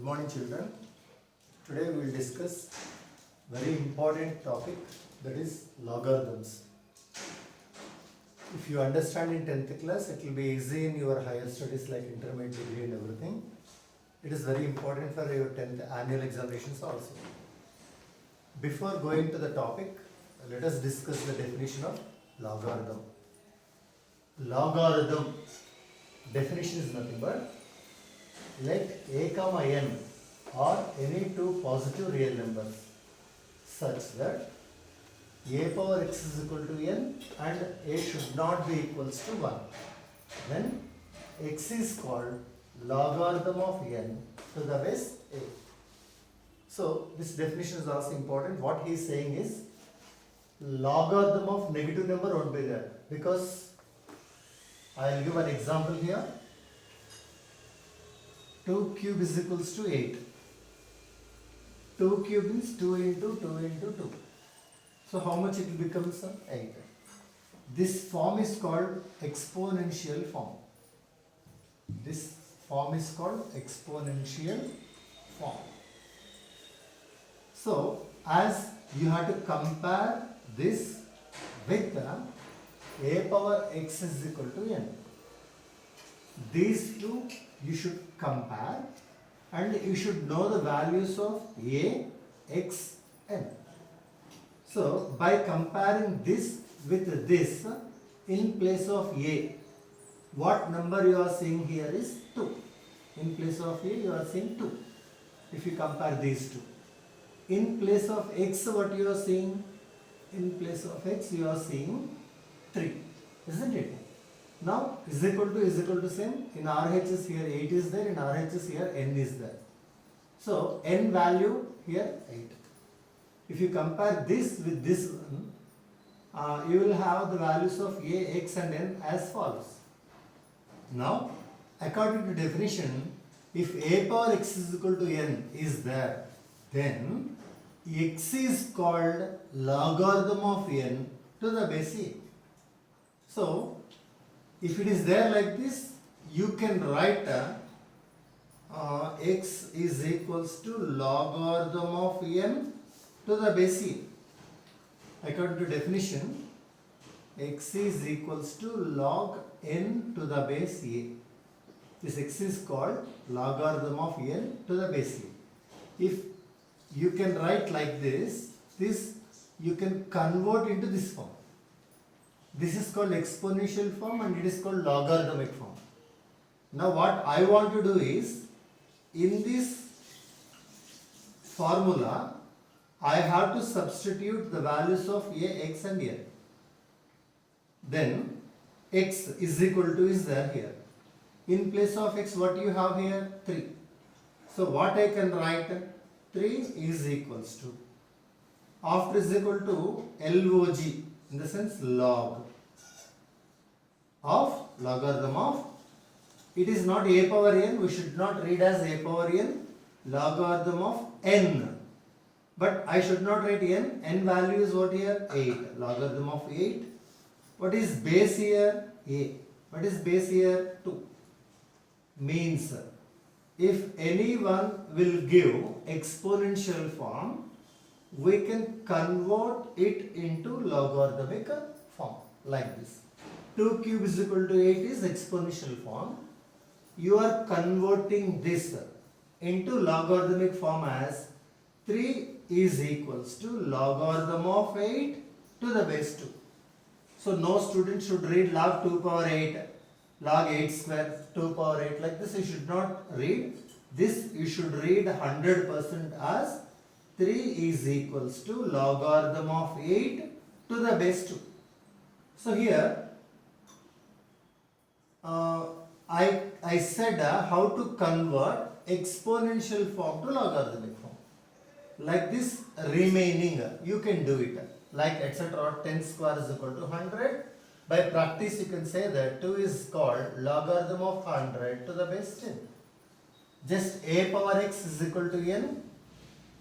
Good morning, children. Today we will discuss very important topic, that is logarithms. If you understand in 10th class, it will be easy in your higher studies like intermediate degree and everything. It is very important for your 10th annual examinations also. Before going to the topic, let us discuss the definition of logarithm. Logarithm definition is nothing but let a comma n are any two positive real numbers such that a power x is equal to n and a should not be equals to 1. Then x is called logarithm of n to the base a. So this definition is also important. What he is saying is logarithm of negative number won't be there, because I will give an example here. 2 cube is equals to 8. 2 cube means 2 into 2 into 2. So how much it will become, sir? 8. This form is called exponential form. This form is called exponential form. So as you have to compare this with a power x is equal to n. These two you should compare and you should know the values of a, x, n. So by comparing this with this, in place of a, what number you are seeing here is 2. In place of a you are seeing 2. If you compare these two. In place of x, what you are seeing? In place of x you are seeing 3. Isn't it? Now is equal to same. In RHS here 8 is there, in RHS here n is there. So n value here 8. If you compare this with this one, you will have the values of a, x and n as follows. Now according to definition, if a power x is equal to n is there, then x is called logarithm of n to the base a. So if it is there like this, you can write x is equals to logarithm of n to the base a. According to definition, x is equals to log n to the base a. This x is called logarithm of n to the base a. If you can write like this you can convert into this form. This is called exponential form and it is called logarithmic form. Now what I want to do is, in this formula, I have to substitute the values of a, x and n. Then x is equal to is there here. In place of x, what you have here? 3. So what I can write? 3 is equals to, after is equal to log, in the sense log of logarithm of, it is not a power n, we should not read as a power n, logarithm of n. But I should not write n value is what here? 8. Logarithm of 8. What is base here? A. What is base here? 2. Means if anyone will give exponential form, we can convert it into logarithmic form like this. 2 cube is equal to 8 is exponential form. You are converting this into logarithmic form as 3 is equals to logarithm of 8 to the base 2. So no student should read log 2 power 8, log 8 square, 2 power 8 like this. You should not read. This you should read 100% as 3 is equals to logarithm of 8 to the base 2. So here I said how to convert exponential form to logarithmic form. Like this remaining, you can do it. Like etc. 10 square is equal to 100. By practice you can say that 2 is called logarithm of 100 to the base 10. Just a power x is equal to n.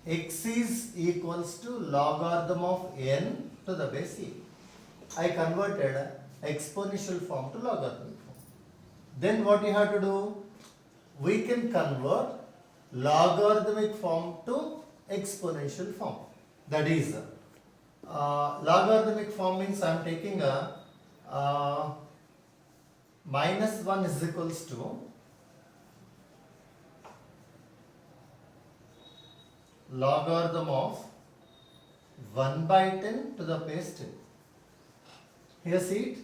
X is equals to logarithm of n to the base a. I converted exponential form to logarithmic form. Then what you have to do? We can convert logarithmic form to exponential form. That is, logarithmic form means I am taking a minus 1 is equals to logarithm of 1 by 10 to the base 10. Here see it,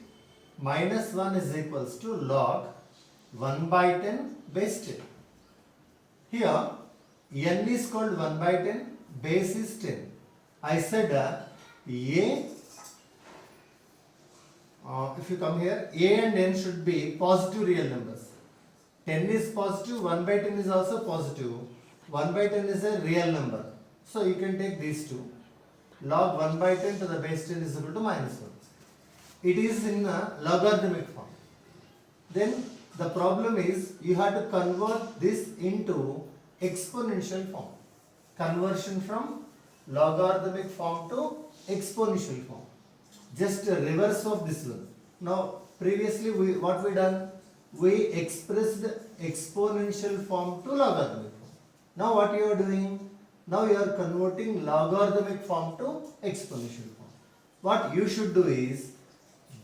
minus 1 is equals to log 1 by 10 base 10. Here n is called 1 by 10, base is 10. I said if you come here, a and n should be positive real numbers. 10 is positive, 1 by 10 is also positive. 1 by 10 is a real number. So you can take these two. Log 1 by 10 to the base 10 is equal to minus 1. It is in a logarithmic form. Then the problem is you have to convert this into exponential form. Conversion from logarithmic form to exponential form. Just a reverse of this one. Now previously what we done? We expressed exponential form to logarithmic form. Now what you are doing? Now you are converting logarithmic form to exponential form. What you should do is,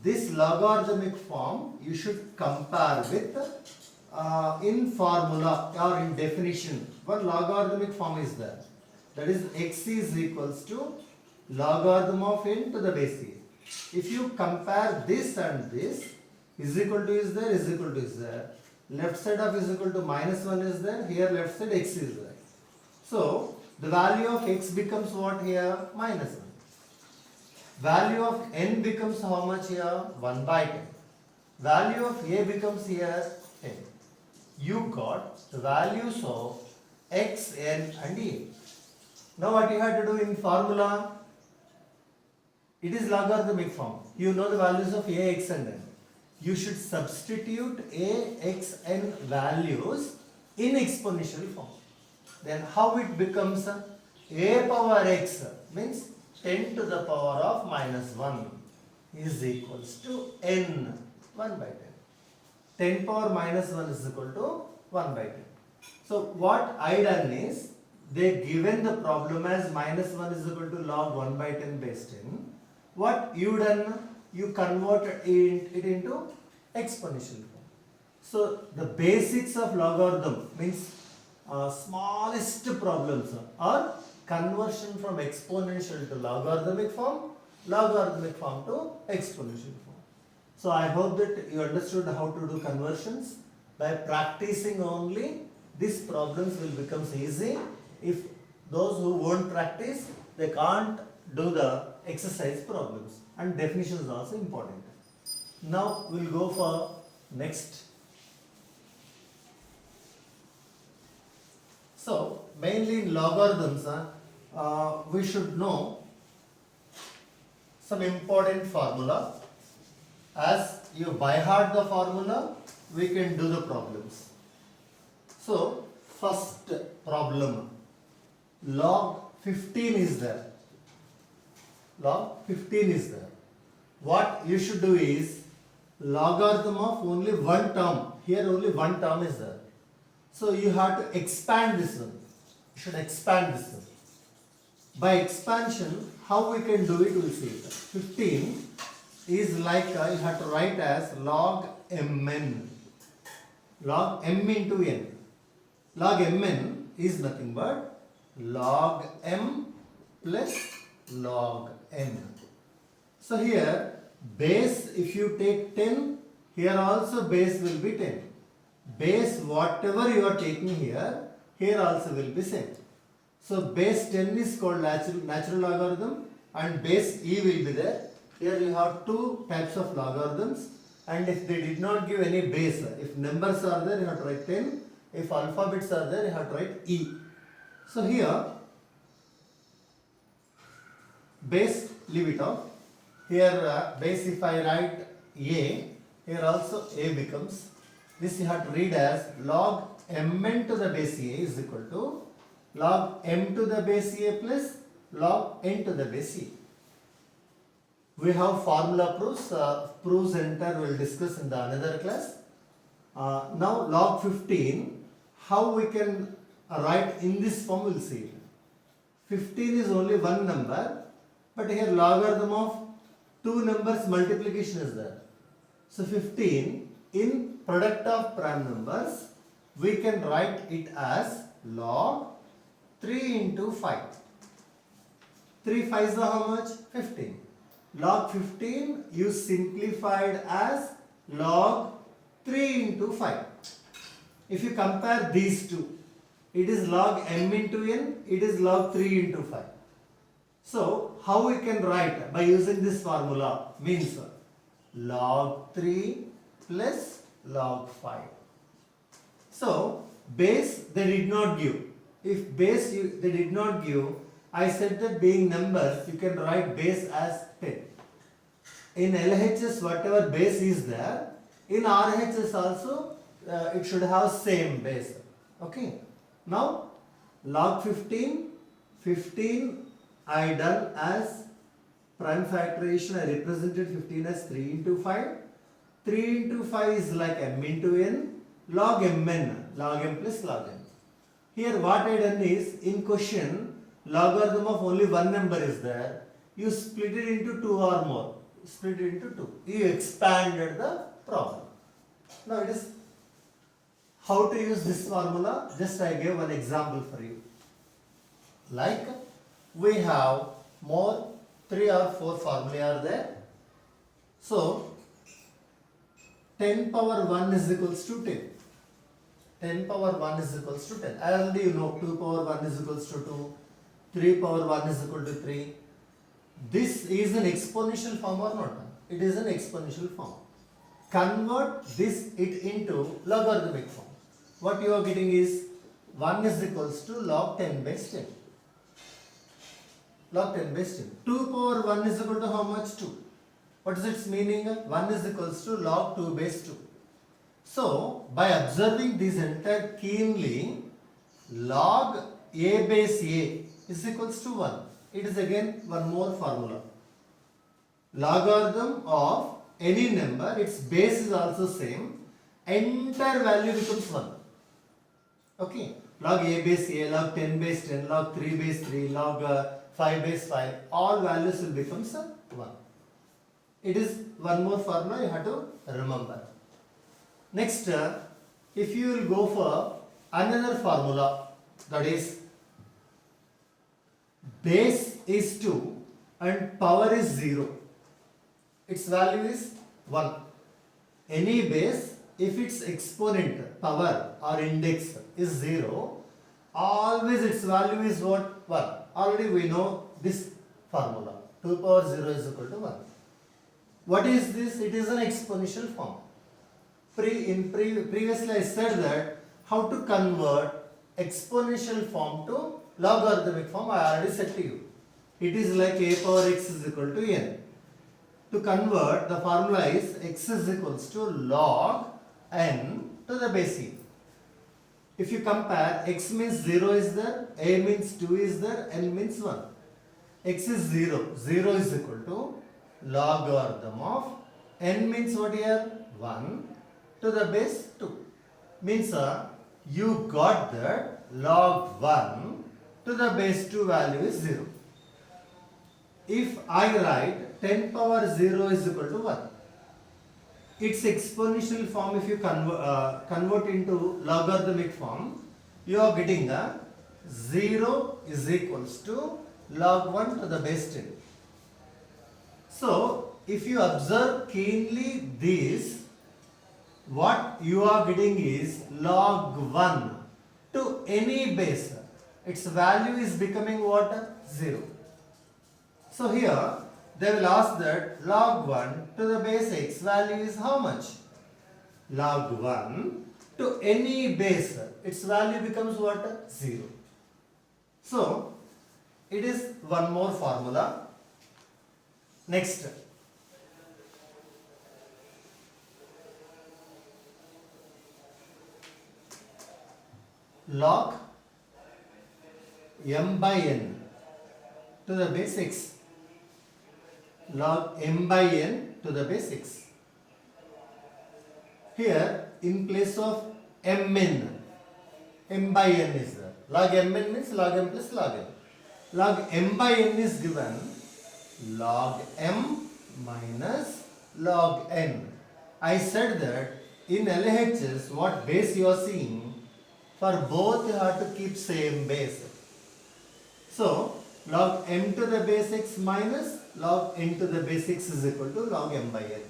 this logarithmic form you should compare with in formula or in definition. One logarithmic form is there. That is x is equals to logarithm of n to the base a. If you compare this and this, is equal to is there, is equal to is there. Left side of is equal to minus 1 is there, here left side x is there. So the value of x becomes what here? Minus 1. Value of n becomes how much here? 1 by 10. Value of a becomes here 10. You got the values of x, n and a. Now what you have to do in formula? It is logarithmic form. You know the values of a, x and n. You should substitute a, x, n values in exponential form. Then how it becomes? A power x means 10 to the power of minus 1 is equals to n 1 by 10. 10 power minus 1 is equal to 1 by 10. So what I done is, they given the problem as minus 1 is equal to log 1 by 10 base 10. What you done? You convert it into exponential form. So the basics of logarithm means smallest problems are conversion from exponential to logarithmic form to exponential form. So I hope that you understood how to do conversions. By practicing only, these problems will become easy. If those who won't practice, they can't do the exercise problems, and definition is also important. Now we'll go for next. So mainly in logarithms, we should know some important formula. As you by heart the formula, we can do the problems. So first problem, log 15 is there. Log 15 is there. What you should do is, logarithm of only one term. Here only one term is there. So you have to expand this one. You should expand this one. By expansion, how we can do it, we'll see it. 15 is like, you have to write as log mn. Log m into n. Log mn is nothing but log m plus log n. So here base, if you take 10, here also base will be 10. Base whatever you are taking here, here also will be same. So base 10 is called natural logarithm, and base e will be there. Here you have two types of logarithms, and if they did not give any base, if numbers are there you have to write 10, if alphabets are there you have to write e. So here base, leave it off. Here base, if I write a, here also a becomes, this you have to read as log mn to the base a is equal to log m to the base a plus log n to the base e. We have formula proofs, proofs enter we will discuss in the another class. Now log 15, how we can write in this form, we'll see it. 15 is only one number, but here logarithm of two numbers multiplication is there. So 15 in product of prime numbers, we can write it as log 3 into 5. 3 5s are how much? 15. Log 15 you simplified as log 3 into 5. If you compare these two, it is log m into n, it is log 3 into 5. So, how we can write by using this formula means log 3 plus log 5. So, base they did not give. If base they did not give, I said that being numbers, you can write base as 10. In LHS, whatever base is there, in RHS also, it should have same base. Okay. Now, log 15, 15 I done as prime factorization. I represented 15 as 3 into 5. 3 into 5 is like m into n, log mn, log m plus log n. Here what I done is, in question, logarithm of only one number is there. You split it into 2 or more. Split it into 2. You expanded the problem. Now it is how to use this formula. Just I gave one example for you. Like we have more 3 or 4 formulae are there. So 10 power 1 is equals to 10. 10 power 1 is equals to 10. Already you know 2 power 1 is equals to 2. 3 power 1 is equal to 3. This is an exponential form or not? It is an exponential form. Convert this it into logarithmic form. What you are getting is 1 is equals to log 10 base 10. Log 10 base 10. 2 power 1 is equal to how much? 2. What is its meaning? 1 is equals to log 2 base 2. So, by observing this entire keenly, log a base a is equals to 1. It is again one more formula. Logarithm of any number, its base is also same. Entire value becomes 1. Okay. Log a base a, log 10 base 10, log 3 base 3, log 5 base 5. All values will become 1. It is one more formula you have to remember. Next, if you will go for another formula, that is base is 2 and power is 0. Its value is 1. Any base, if its exponent, power or index is 0, always its value is what? 1. Already we know this formula. 2 power 0 is equal to 1. What is this? It is an exponential form. Previously I said that how to convert exponential form to logarithmic form. I already said to you. It is like a power x is equal to n. To convert, the formula is x is equals to log n to the base e. If you compare, x means 0 is there, a means 2 is there, n means 1. X is 0. 0 is equal to logarithm of n means what here? 1 to the base 2. Means you got that log 1 to the base 2 value is 0. If I write 10 power 0 is equal to 1, its exponential form, if you convert into logarithmic form, you are getting 0 is equals to log 1 to the base 10. So, if you observe keenly this, what you are getting is log 1 to any base. Its value is becoming what? 0. So here they will ask that log 1 to the base x value is how much? Log 1 to any base, its value becomes what? 0. So it is one more formula. Next, log m by n to the base x. Log m by n to the base x. Here in place of mn, m by n is there. Log mn means log m plus log n. Log m by n is given log m minus log n. I said that in LHS what base you are seeing, for both you have to keep same base. So log m to the base x minus log n to the base x is equal to log m by n.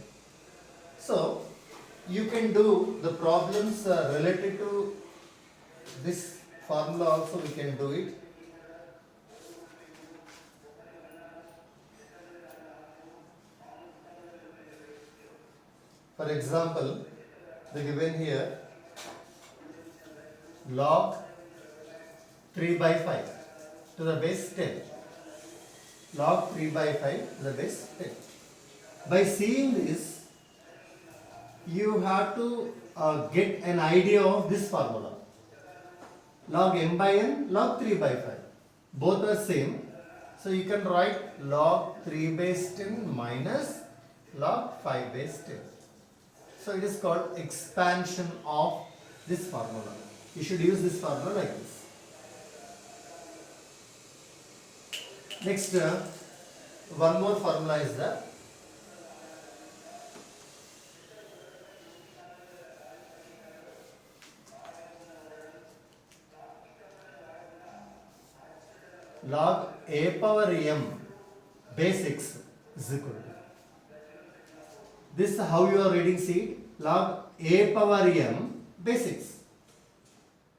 So you can do the problems related to this formula also, we can do it. For example, they given here log 3 by 5 to the base 10. Log 3 by 5 to the base 10. By seeing this, you have to get an idea of this formula. Log m by n, log 3 by 5. Both are same. So you can write log 3 base 10 minus log 5 base 10. So it is called expansion of this formula. You should use this formula like this. Next, one more formula is the log a power m base x is equal to. This how you are reading, see, log a power m base x.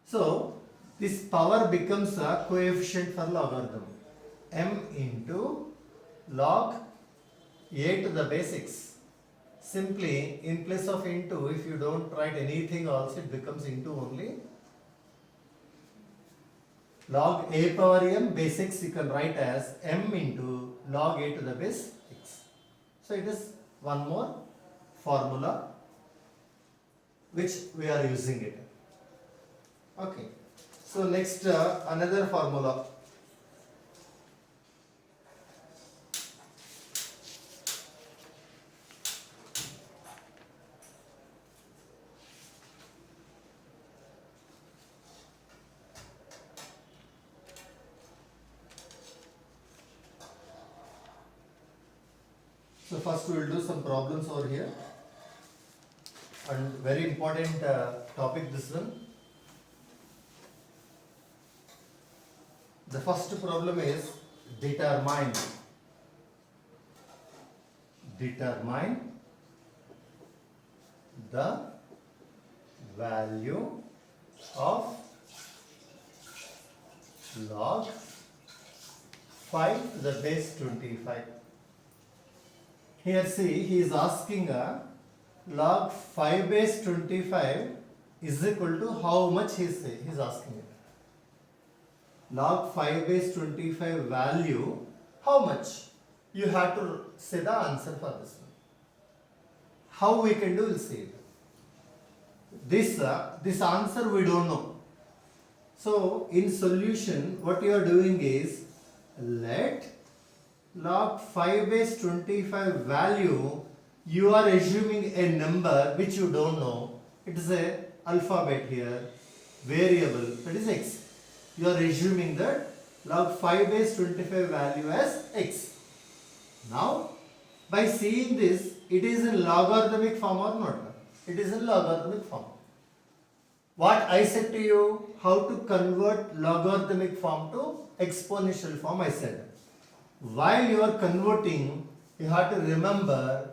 So this power becomes a coefficient for logarithm, m into log a to the base x. Simply in place of into, if you don't write anything also, it becomes into only. Log a power m base x you can write as m into log a to the base x. So it is one more formula which we are using it. Okay. So next another formula. So first we will do some problems over here, and very important topic this one. The first problem is determine the value of log 5 to the base 25. Here see, he is asking log 5 base 25 is equal to how much he is asking it. Log 5 base 25 value, how much? You have to say the answer for this one. How we can do, we'll see it. This answer we don't know. So in solution, what you are doing is, let log 5 base 25 value, you are assuming a number which you don't know. It is a alphabet here, variable, that is x. You are assuming that log 5 base 25 value as x. Now, by seeing this, it is in logarithmic form or not? It is in logarithmic form. What I said to you, how to convert logarithmic form to exponential form, I said. While you are converting, you have to remember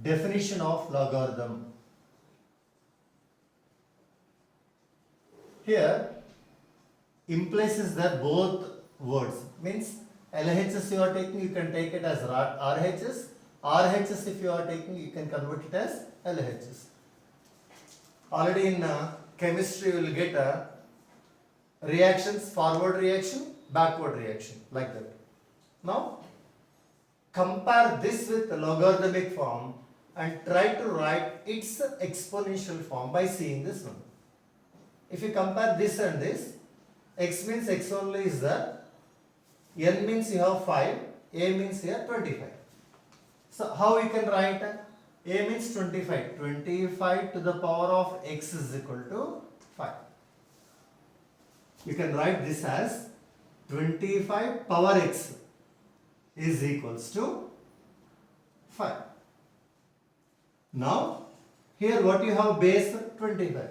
definition of logarithm. Here, implies is that both words, means LHS you are taking, you can take it as RHS. RHS if you are taking, you can convert it as LHS. Already in chemistry you will get reactions, forward reaction, backward reaction, like that. Now, compare this with the logarithmic form and try to write its exponential form by seeing this one. If you compare this and this, x means x only is there, n means you have 5, a means here 25. So how you can write? A means 25. 25 to the power of x is equal to 5. you can write this as 25 power x is equals to 5. Now, here what you have base 25.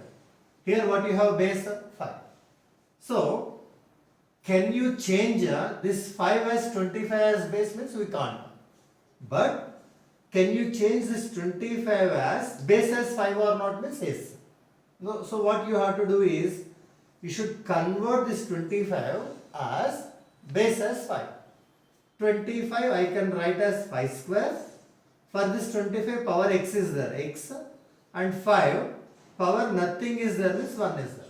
Here what you have base 5. So, can you change this 5 as 25 as base means we can't. But, can you change this 25 as base as 5 or not means yes. No, so what you have to do is, you should convert this 25 as base as 5. 25 I can write as 5 square. For this 25 power x is there, x, and 5 power nothing is there means 1 is there.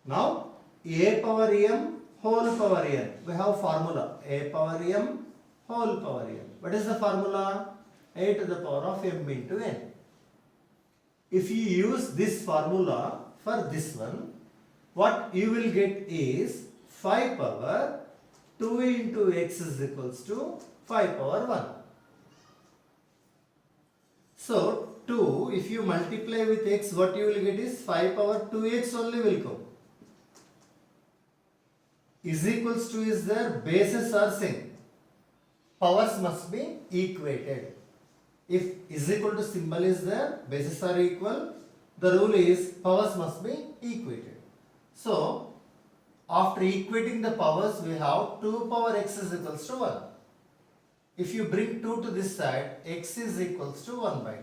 Now a power m whole power n. We have formula a power m whole power n. What is the formula? A to the power of m into n. If you use this formula for this one, what you will get is 5 power 2 into x is equals to 5 power 1. So 2, if you multiply with x, what you will get is 5 power 2x only will come. Is equals to is there, bases are same. Powers must be equated. If is equal to symbol is there, bases are equal, the rule is powers must be equated. So, after equating the powers, we have 2 power x is equals to 1. If you bring 2 to this side, x is equals to 1 by 2.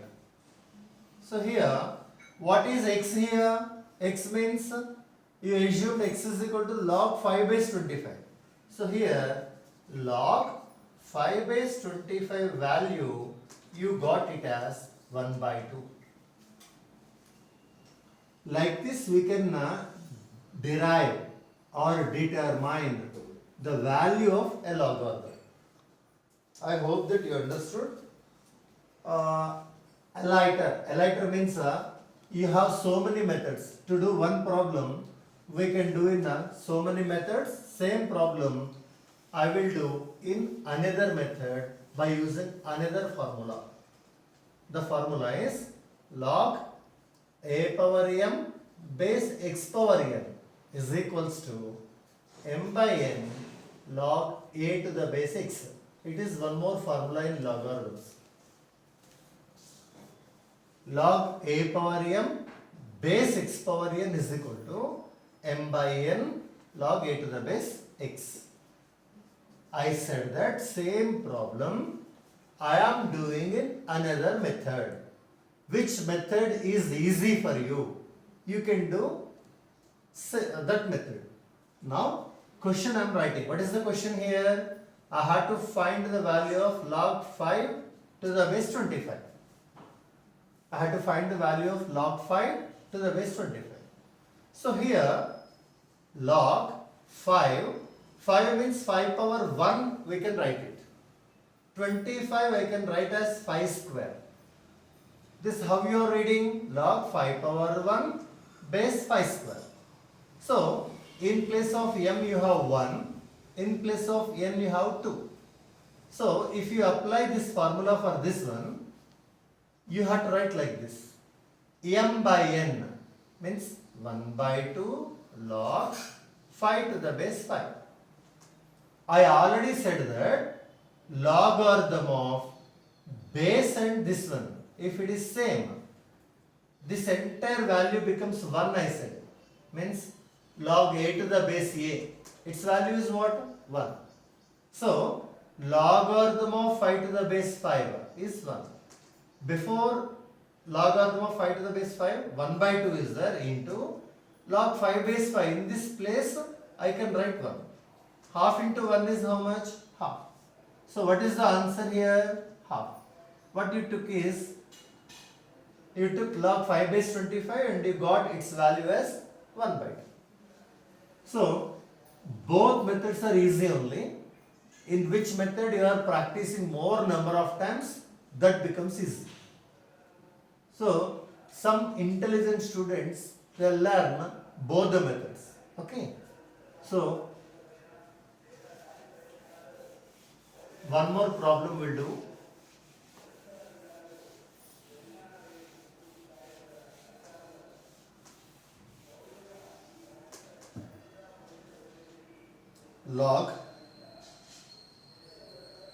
So here, what is x here? X means you assume x is equal to log 5 base 25. So here, log 5 base 25 value, you got it as 1 by 2. Like this, we can derive or determine the value of a logarithm. I hope that you understood. Elator means you have so many methods. To do one problem, we can do in so many methods. Same problem I will do in another method by using another formula. The formula is log a power m base x power n is equals to m by n log a to the base x. It is one more formula in logarithms. Log a power m base x power n is equal to m by n log a to the base x. I said that same problem I am doing in another method. Which method is easy for you? You can do that method. Now, question I am writing. What is the question here? I have to find the value of log 5 to the base 25. I have to find the value of log 5 to the base 25. So here, log 5 means 5 power 1, we can write it. 25 I can write as 5 square. This how you are reading? Log 5 power 1 base 5 square. So, in place of m you have 1, in place of n you have 2. So, if you apply this formula for this one, you have to write like this. M by n means 1 by 2 log 5 to the base 5. I already said that logarithm of base and this one, if it is same, this entire value becomes 1 I said. Means log a to the base a. Its value is what? 1. So, logarithm of 5 to the base 5 is 1. Before logarithm of 5 to the base 5, 1 by 2 is there into log 5 base 5. In this place, I can write 1. Half into 1 is how much? Half. So, what is the answer here? Half. What you took is, you took log 5 base 25 and you got its value as 1 by 2. So, both methods are easy only. In which method you are practicing more number of times, that becomes easy. So, some intelligent students, they learn both the methods. Okay. So, one more problem we'll do. log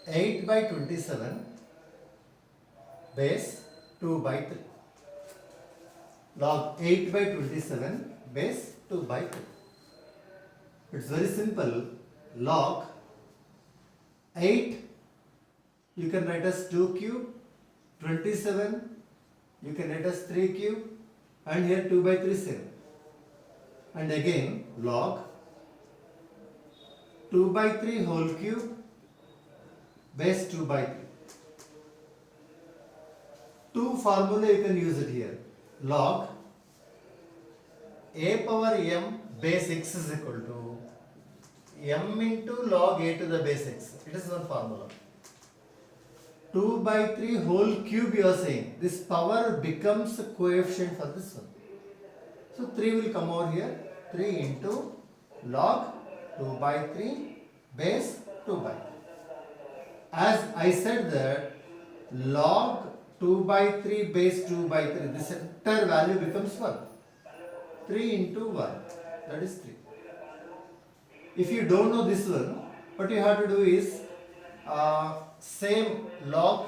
8 by 27 base 2 by 3. Log 8 by 27 base 2 by 3. It's very simple. Log 8 you can write as 2 cube, 27 you can write as 3 cube, and here 2 by 3 7. And again log 2 by 3 whole cube base 2 by 3. Two formula you can use it here. Log a power m base x is equal to m into log a to the base x. It is one formula. 2 by 3 whole cube you are saying. This power becomes a coefficient for this one. So 3 will come over here. 3 into log 2 by 3 base 2 by 3. As I said that log 2 by 3 base 2 by 3, this entire value becomes 1. 3 into 1, that is 3. If you don't know this one, what you have to do is same log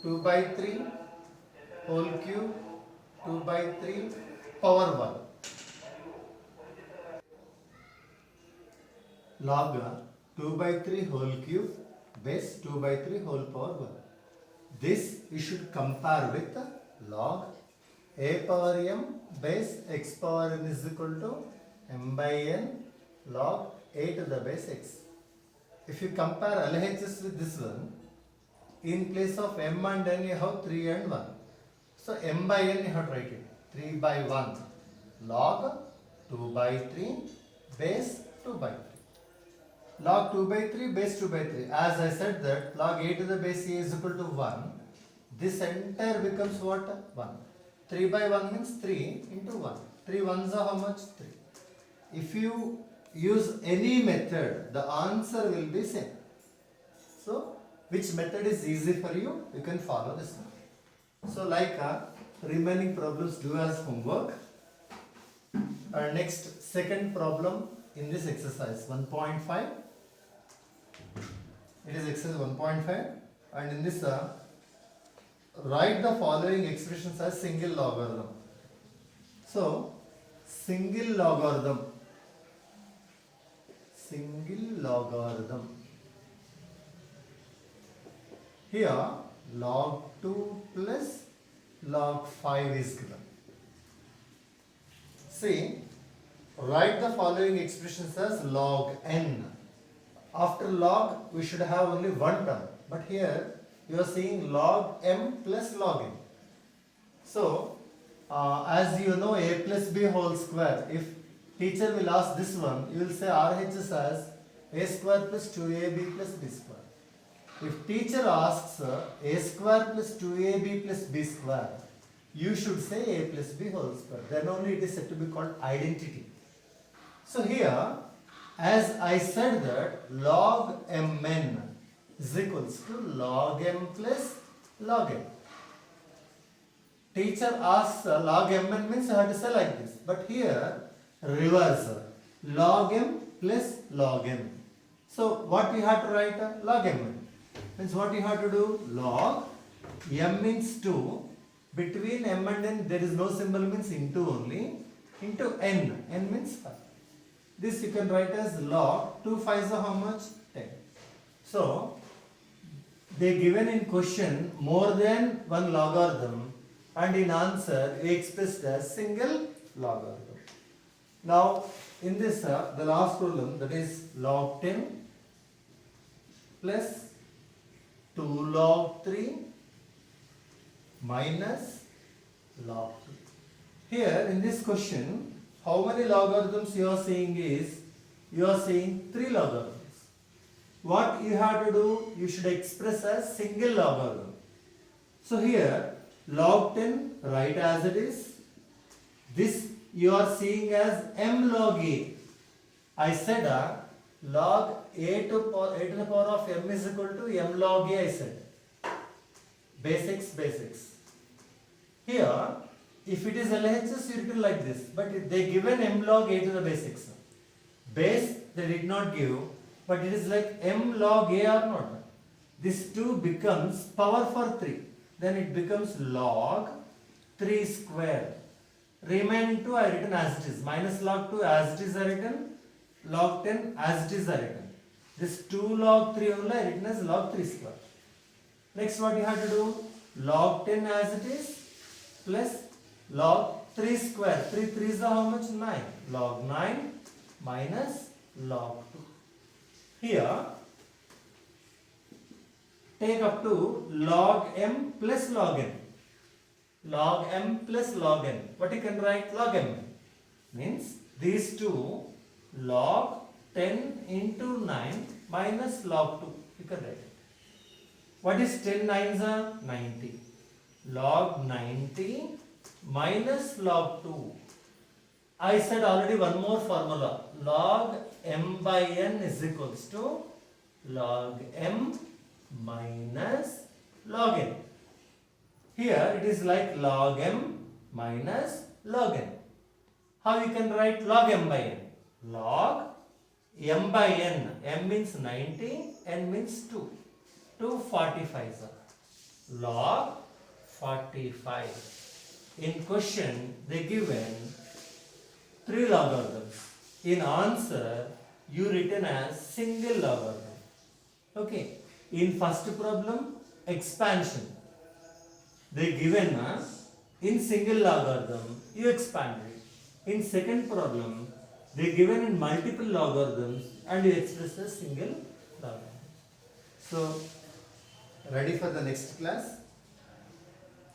2 by 3 whole cube 2 by 3 power 1. Log 2 by 3 whole cube base 2 by 3 whole power 1. This you should compare with log a power m base x power n is equal to m by n log a to the base x. If you compare LHS with this one, in place of m and n you have 3 and 1. So m by n you have to write it 3 by 1 log 2 by 3 base 2 by 3. Log 2 by 3 base 2 by 3. As I said that log a to the base a is equal to 1. This entire becomes what? 1. 3 by 1 means 3 into 1. 3 ones are how much? 3. If you use any method, the answer will be same. So, which method is easy for you? You can follow this one. So, like remaining problems do as homework. Next, second problem in this exercise 1.5. It is exercise 1.5, and in this write the following expressions as single logarithm. So, single logarithm. Here log 2 plus log 5 is given. See, write the following expressions as log n. After log we should have only one term, but here you are seeing log m plus log n. So as you know a plus b whole square, if teacher will ask this one, you will say RHS as a square plus 2ab plus b square. If teacher asks a square plus 2ab plus b square, you should say a plus b whole square. Then only it is said to be called identity. So here, as I said that log mn is equals to log m plus log n. Teacher asks log mn means you have to say like this. But here, reverse log m plus log n. So what we have to write? Log mn. Means what you have to do? Log m means 2. Between m and n there is no symbol, means into only. Into n. N means 5. This you can write as log 2 5s are how much? 10. So they given in question more than one logarithm, and in answer we expressed as single logarithm. Now in this the last problem, that is log 10 plus 2 log 3 minus log 2. Here in this question, how many logarithms you are seeing is, you are seeing 3 logarithms. What you have to do, you should express as single logarithm. So here log 10 write as it is. This you are seeing as m log a. I said log a to the power of m is equal to m log a, I said. Base x. Here, if it is LHS, you written like this. But they given m log a to the base x. base they did not give, but it is like m log a or not. This 2 becomes power for 3. Then it becomes log 3 square. Remaining 2 I written as it is. Minus log 2 as it is I written. Log 10 as it is I written. This 2 log 3 only I written as log 3 square. Next what you have to do? Log 10 as it is plus log 3 square. 3 3s are how much? 9. Log 9 minus log 2. Here take up to log m plus log n. Log m plus log n. What you can write? Log m. Means these two log 10 into 9 minus log 2. You can write it. What is 10 nines are? 90. Log 90 minus log 2. I said already one more formula. Log m by n is equals to log m minus log n. Here it is like log m minus log n. How you can write log m by n? Log m by n. M means 90, n means 2. 245 sir. Log 45. In question they given 3 logarithms. In answer you written as single logarithm. Okay. In first problem expansion. They given in single logarithm you expand it. In second problem they given in multiple logarithms and you express a single logarithm. So ready for the next class,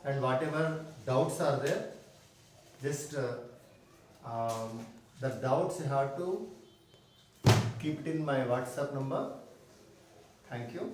and whatever doubts are there, just the doubts you have to keep it in my WhatsApp number. Thank you.